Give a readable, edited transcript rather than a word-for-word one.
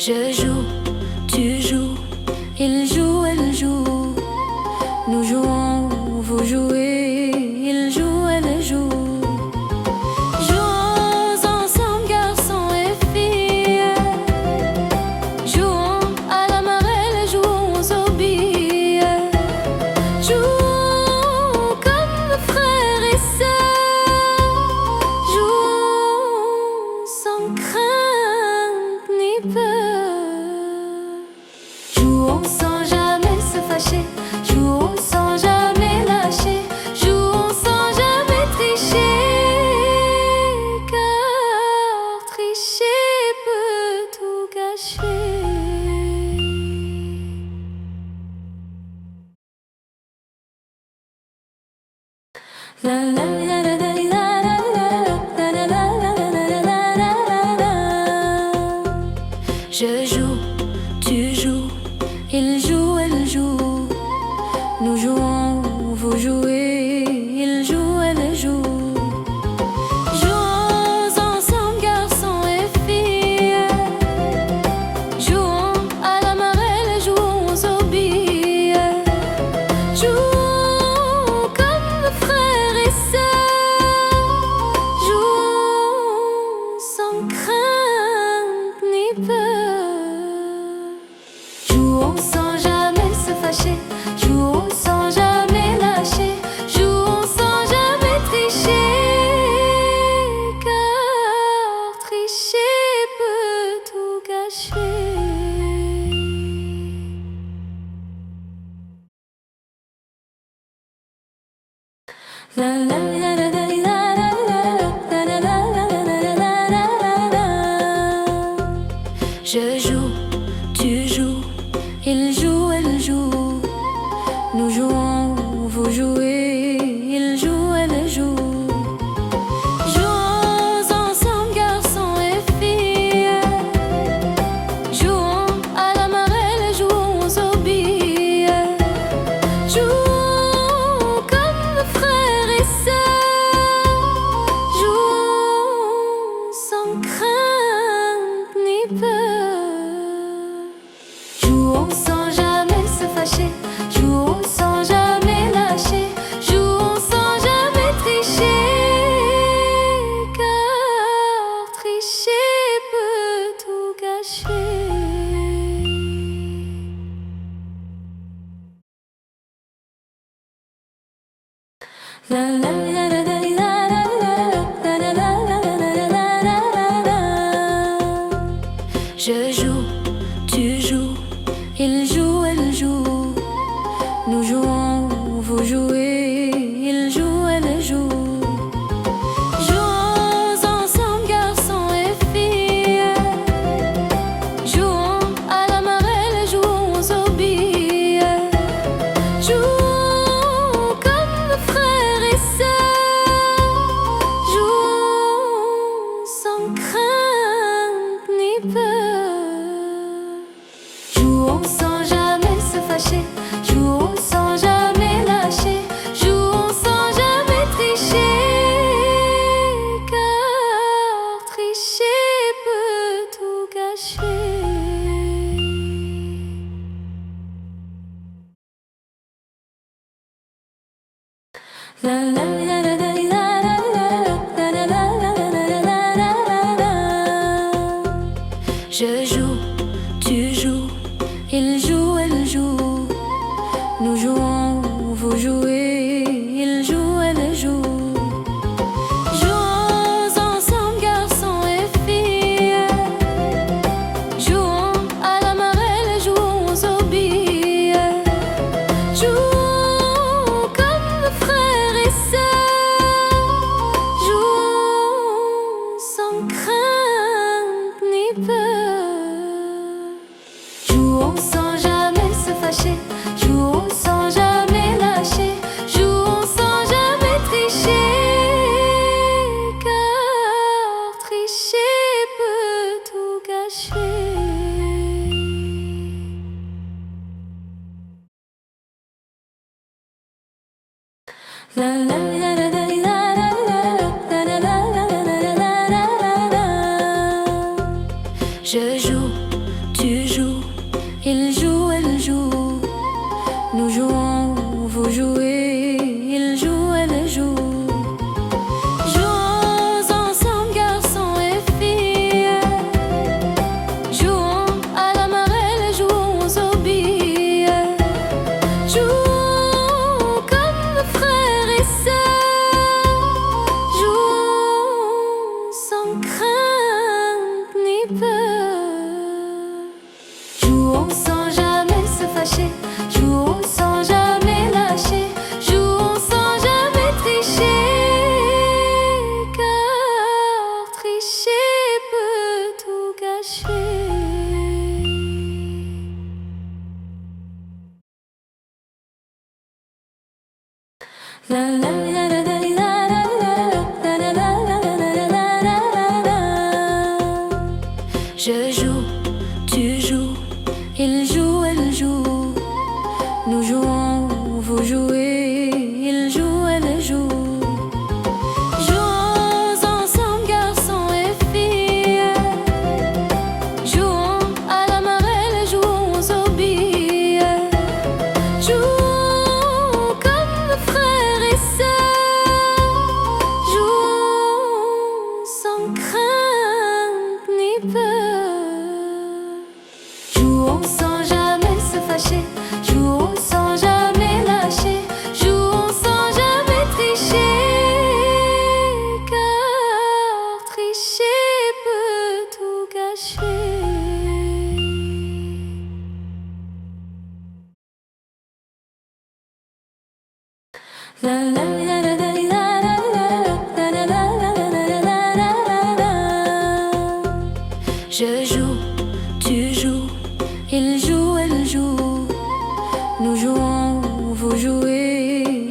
Je joue, tu joues, il joue, elle joue. Nous jouons, vous jouez, il joue, elle joue. Jouons ensemble, garçons et filles. Jouons à la marelle, jouons aux billes. Jouons comme frères et sœurs. Jouons sans crainte ni peur. Jouons sans jamais se fâcher. Jouons sans jamais lâcher. Jouons sans jamais tricher. Car tricher peut tout gâcher. Je joue, tu joues, il joue, elle joue. Nous jouons, vous jouez, il joue, elle joue. Jouons ensemble, garçons et filles. Jouons à la marelle, jouons aux billes. Jouons comme frères et sœurs. Jouons sans crainte ni peur. Jouons sans jamais se fâcher. Jouons sans jamais lâcher. Jouons sans jamais tricher. Car tricher peut tout gâcher. Je joue, tu joues, il joue, elle joue. Nous jouons, vous jouez, il joue, elle joue. Jouons ensemble, garçons et filles. Jouons à la marelle, jouons aux billes. Jouons comme frères et sœurs. Jouons sans crainte ni peur. Jouons sans jamais se fâcher. Jouons sans jamais lâcher. Jouons sans jamais tricher. Car tricher peut tout gâcher. Je joue, tu joues, il joue, elle joue. Nous jouons, vous jouez, il joue, elle joue. Jouons ensemble, garçons et filles. Jouons à la marelle, jouons aux billes. Jouons comme frères et sœurs. Jouons sans crainte ni peur. Jouons sans jamais se fâcher. Jouons sans jamais lâcher. Jouons sans jamais tricher. Car tricher peut tout gâcher. Je joue, tu joues, il joue, elle joue. Nous jouons, vous jouez, il joue, elle joue. Jouons ensemble, garçons et filles. Jouons à la marelle, jouons aux billes. Jouons comme frères et sœurs. Jouons sans crainte ni peur. Jouons sans jamais se fâcher. Jouons sans jamais lâcher. Jouons sans jamais tricher. Car tricher peut tout gâcher. La la la la la. vous jouez, il joue, elle joue. Jouons ensemble, garçons et filles. Jouons à la marelle, jouons aux billes. Jouons comme frères et sœurs. Jouons sans crainte ni peur. Jouons sans jamais se fâcher. Jouons sans jamais lâcher. Jouons sans jamais tricher. Car tricher peut tout gâcher. La la la la la la la la la la la. Je joue, tu joues, il joue, elle joue. Nous jouons, vous jouez, il joue, elle joue. Jouons ensemble, garçons et filles. Jouons à la marelle, jouons aux billes. Jouons comme frères et sœurs. Jouons sans crainte ni peur. Jouons sans jamais se fâcher. Jouons sans jamais lâcher. Jouons sans jamais tricher. Car tricher peut tout gâcher. La la la la la la la la la la la la. Je joue, tu joues, il joue, elle joue. Nous jouons, vous jouez.